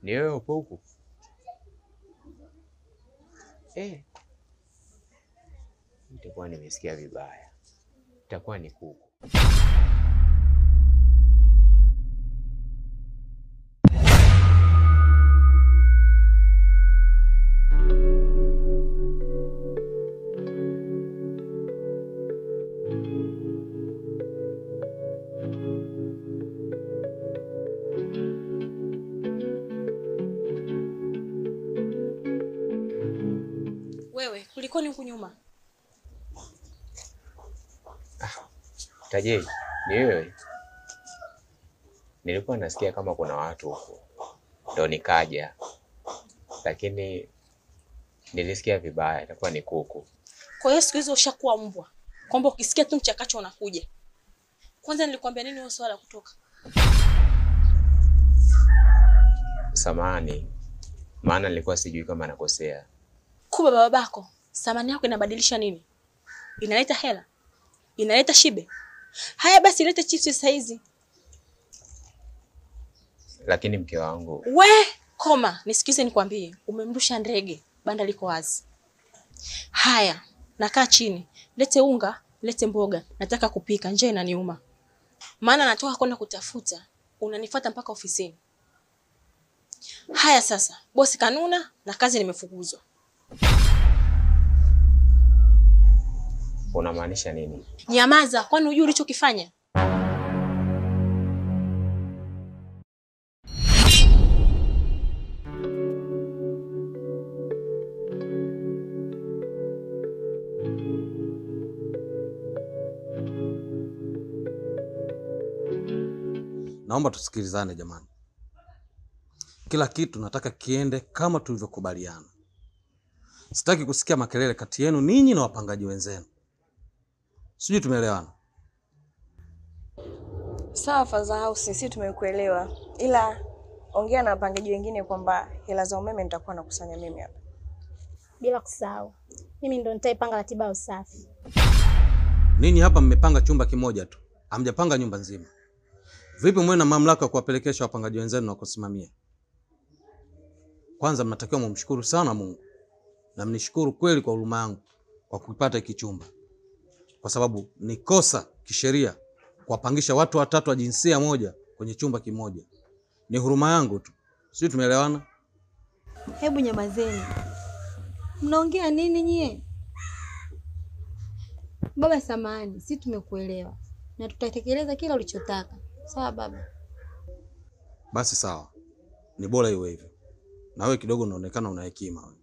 Ni wewe upo huku? Nitakuwa nimesikia vibaya. Itakuwa ni kuku. Wewe, kulikoni huku nyuma? Tajei, ni wewe? Nilikuwa nasikia kama kuna watu huko. Ndio nikaja. Lakini nilisikia vibaya, itakuwa ni kuku. Kwa hiyo siku hizo ushakuwa mbwa. Kwamba ukisikia tu mchakacho unakuja. Kwanza nilikwambia nini wewe swala kutoka? Samahani. Maana nilikuwa sijui kama nakosea. Kuba babako, samani yako inabadilisha nini? Inaleta hela? Inaleta shibe? Haya basi ilete chips sasa hizi. Lakini mke wangu. We, koma, nisikize nikwambie. Umemrusha ndege, banda liko wazi. Haya, nakaa chini. Lete unga, lete mboga. Nataka kupika, njaa inaniuma. Maana natoka kwenda kutafuta, unanifuata mpaka ofisini. Haya sasa, bosi kanuna na kazi nimefukuzwa. Unamaanisha nini? Nyamaza, kwani hujui ulichokifanya? Naomba tusikilizane jamani. Kila kitu nataka kiende kama tulivyokubaliana. Sitaki kusikia makelele kati yenu ninyi na wapangaji wenzenu. Sijui tumeelewana? Sawa Faza House, sisi tumekuelewa. Ila ongea na wapangaji wengine kwamba hela za umeme nitakuwa nakusanya mimi hapa. Bila kusahau, mimi ndo nitaipanga ratiba ya usafi. Ninyi hapa mmepanga chumba kimoja tu. Hamjapanga nyumba nzima. Vipi mwe na mamlaka ya kuwapelekesha wapangaji wenzenu na kusimamia? Kwanza mnatakiwa mumshukuru sana Mungu. Na mnishukuru kweli kwa huruma yangu kwa kupata hiki chumba. Kwa sababu ni kosa kisheria kuwapangisha watu watatu wa jinsia moja kwenye chumba kimoja. Ni huruma yangu tu. Sisi tumeelewana? Hebu nyamazeni. Mnaongea nini nyie? Baba samahani, sisi tumekuelewa. Na tutatekeleza kila ulichotaka. Sawa baba? Basi sawa. Ni bora iwe hivyo. Na wewe kidogo unaonekana una hekima wewe.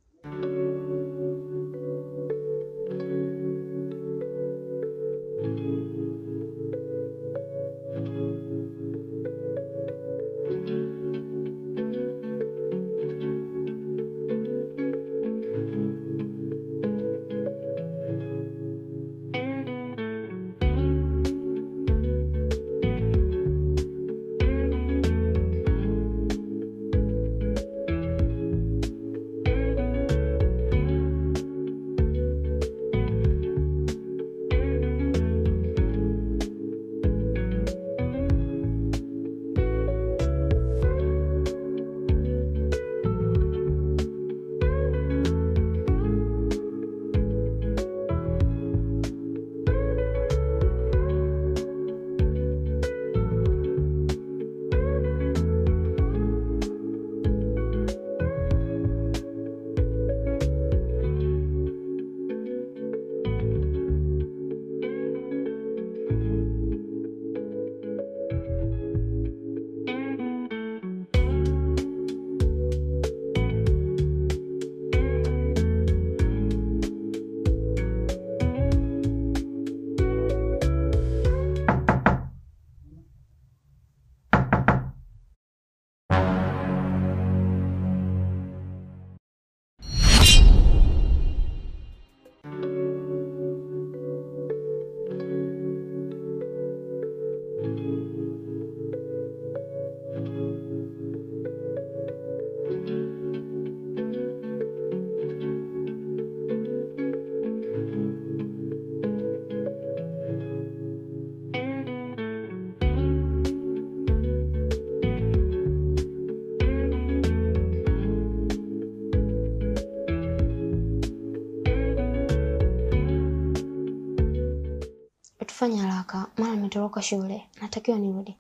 tufanye haraka maana nimetoroka shule. Natakiwa nirudi.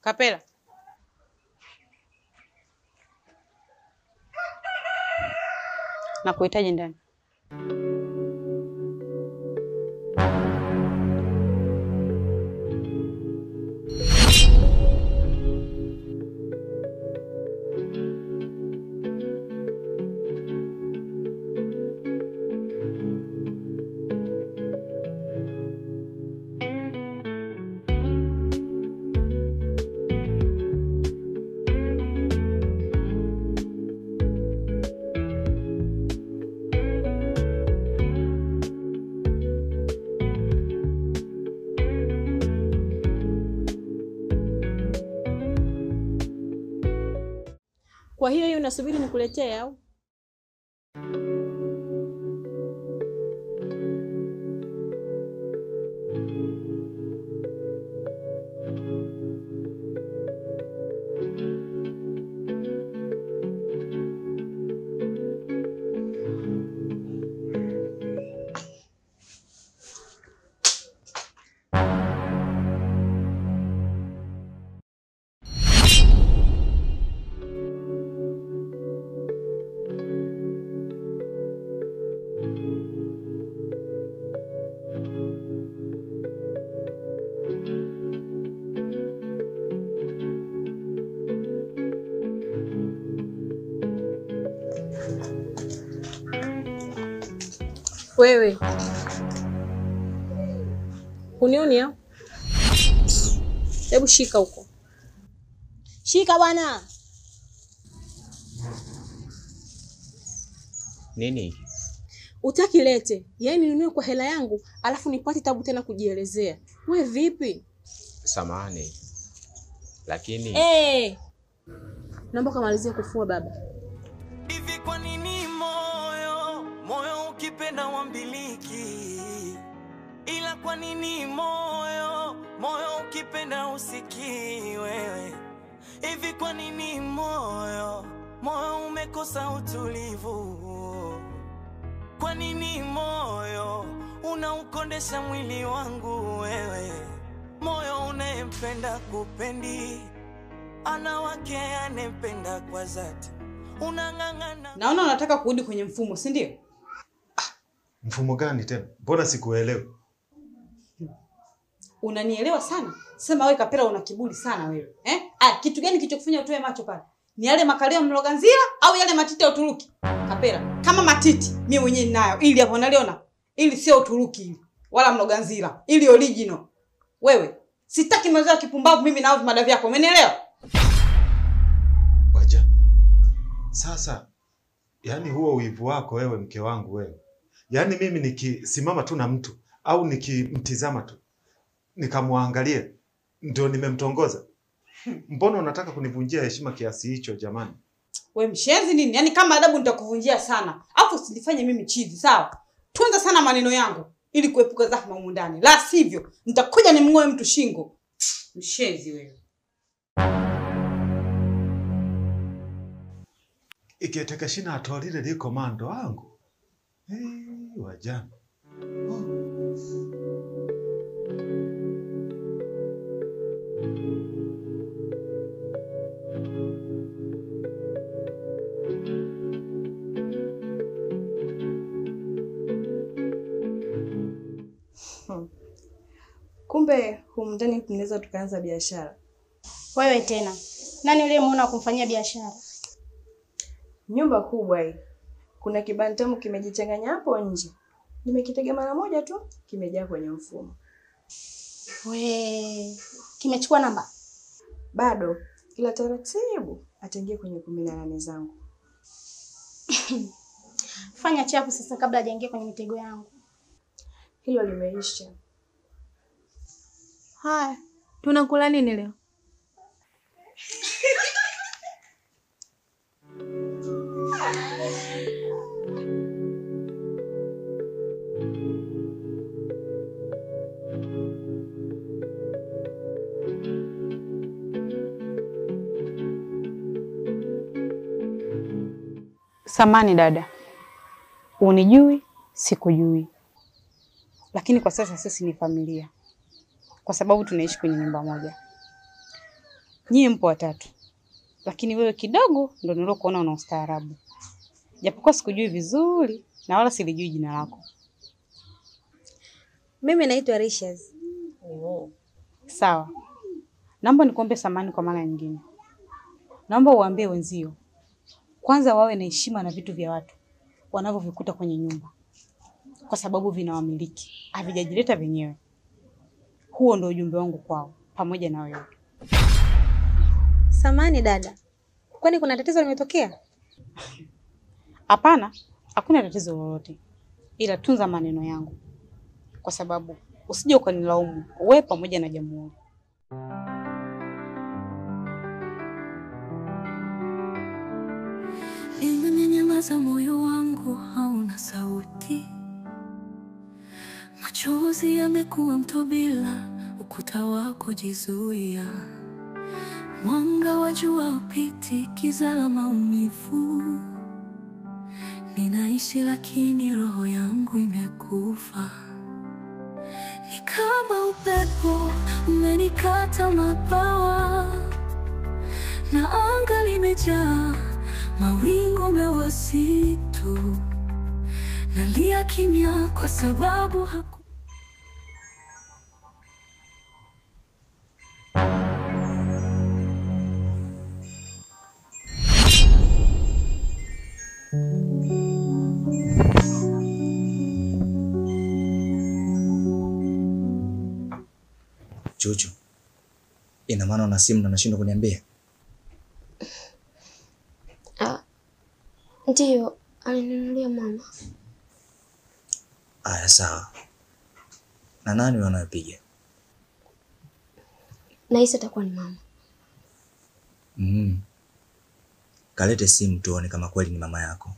Kapela. Nakuhitaji ndani. Kwa hiyo unasubiri nikuletee au? Wewe unioni au? Hebu shika huko. Shika bwana. Nini? Utaki lete. Yaani ninunue kwa hela yangu, alafu nipate tabu tena kujielezea. Wewe vipi? Samahani. Lakini naomba kamalizie kufua baba. Hivi kwa nini moyo ukipenda wambiliki? Ila kwa nini moyo ukipenda usiki wewe? Hivi kwa nini moyo umekosa utulivu? Kwa nini moyo unaukondesha mwili wangu wewe? Moyo unayempenda kupendi, ana wake anempenda kwa dhati. Unang'ang'ana. Naona unataka kurudi kwenye mfumo, si ndio? Mfumo gani tena? Mbona sikuelewi? Unanielewa sana. Sema wewe Kapela una kiburi sana wewe. Kitu gani kilichokufanya utoe macho pale? Ni yale makalio mloganzira au yale matiti ya Uturuki? Kapela, kama matiti mimi mwenyewe ninayo. Ili hapo unaliona? Ili sio Uturuki ili. Wala mloganzira. Ili original. Wewe, sitaki mazoea kipumbavu mimi na madavi yako. Umenielewa? Waja. Sasa yani huo uivu wako wewe mke wangu wewe. Yani mimi nikisimama tu na mtu au nikimtizama tu nikamwangalie ndio nimemtongoza. Mbona unataka kunivunjia heshima kiasi hicho jamani? Wewe mshenzi nini? Yaani kama adabu nitakuvunjia sana. Alafu usinifanye mimi chizi, sawa? Tunza sana maneno yangu. ili kuepuka zahma humu ndani. La sivyo nitakuja nimng'oe mtu shingo. Mshezi wewe. Ikitaka shina atolile li komando wangu. Wajana. Kumbe humu ndani tunaweza tukaanza biashara. Wewe tena. Nani uliyemuona kumfanyia biashara? Nyumba kubwa hii. Kuna kibantamu kimejichanganya hapo nje. Nimekitega mara moja tu, kimejaa kwenye mfumo. Kimechukua namba? Bado, ila taratibu ataingia kwenye 18 zangu. Fanya chapu sasa kabla hajaingia kwenye mitego yangu. Hilo limeisha. Haya, tunakula nini leo? Samani dada. Unijui, sikujui. Lakini kwa sasa sisi ni familia. Kwa sababu tunaishi kwenye nyumba moja. Nyie mpo watatu. Lakini wewe kidogo ndo nilokuona una ustaarabu. Japokuwa sikujui vizuri na wala silijui jina lako. Mimi naitwa Rishaz. Sawa. Naomba nikuombe samani kwa mara nyingine. Naomba uambie wenzio kwanza wawe na heshima na vitu vya watu wanavyovikuta kwenye nyumba. Kwa sababu vinawamiliki, havijajileta wenyewe. Huo ndio ujumbe wangu kwao pamoja na wewe. Samani dada. Kwani kuna tatizo limetokea? Hapana, hakuna tatizo lolote. Ila tunza maneno yangu. Kwa sababu usije ukanilaumu wewe pamoja na jamhuri. Imenyamaza moyo wangu hauna sauti. Machozi yamekuwa mto bila ukuta wa kujizuia. Mwanga wa jua upiti, giza la maumivu. Ninaishi lakini roho yangu imekufa. Ni kama upepo umenikata mabawa, na anga limejaa mawingu meusitu. Nalia kimya kwa sababu Chuchu, ina maana una simu na unashindwa kuniambia? Ndiyo, alininunulia mama. Aya, sawa. Na nani wanapiga? Nahisi atakuwa ni mama. Kalete simu tuone kama kweli ni mama yako.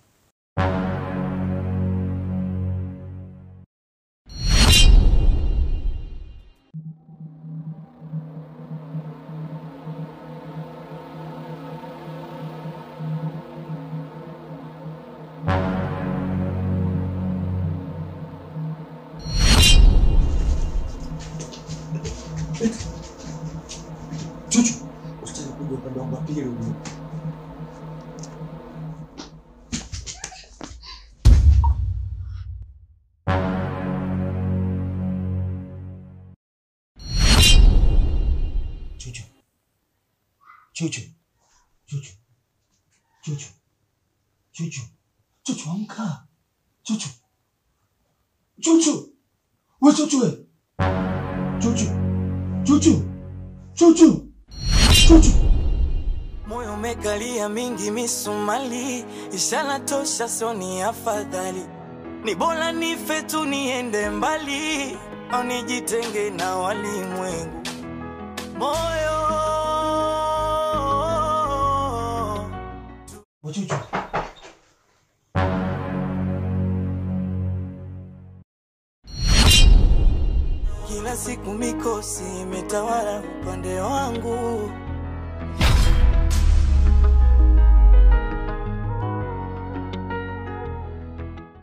Chuchu, usitaki kuja upande wangu wa pili huko. Chuchu. Chuchu. Chuchu. Chuchu. Chuchu. Chuchu, amka. Chuchu. Chuchu. We Chuchu we. Chuchu. Chuchu. Chuchu. Chuchu. Moyo umekalia mingi misumali, ishara tosha soni afadhali. Ni bora nife tu niende mbali, au nijitenge na walimwengu. Moyo Chuchu. kila siku mikosi imetawala upande wangu.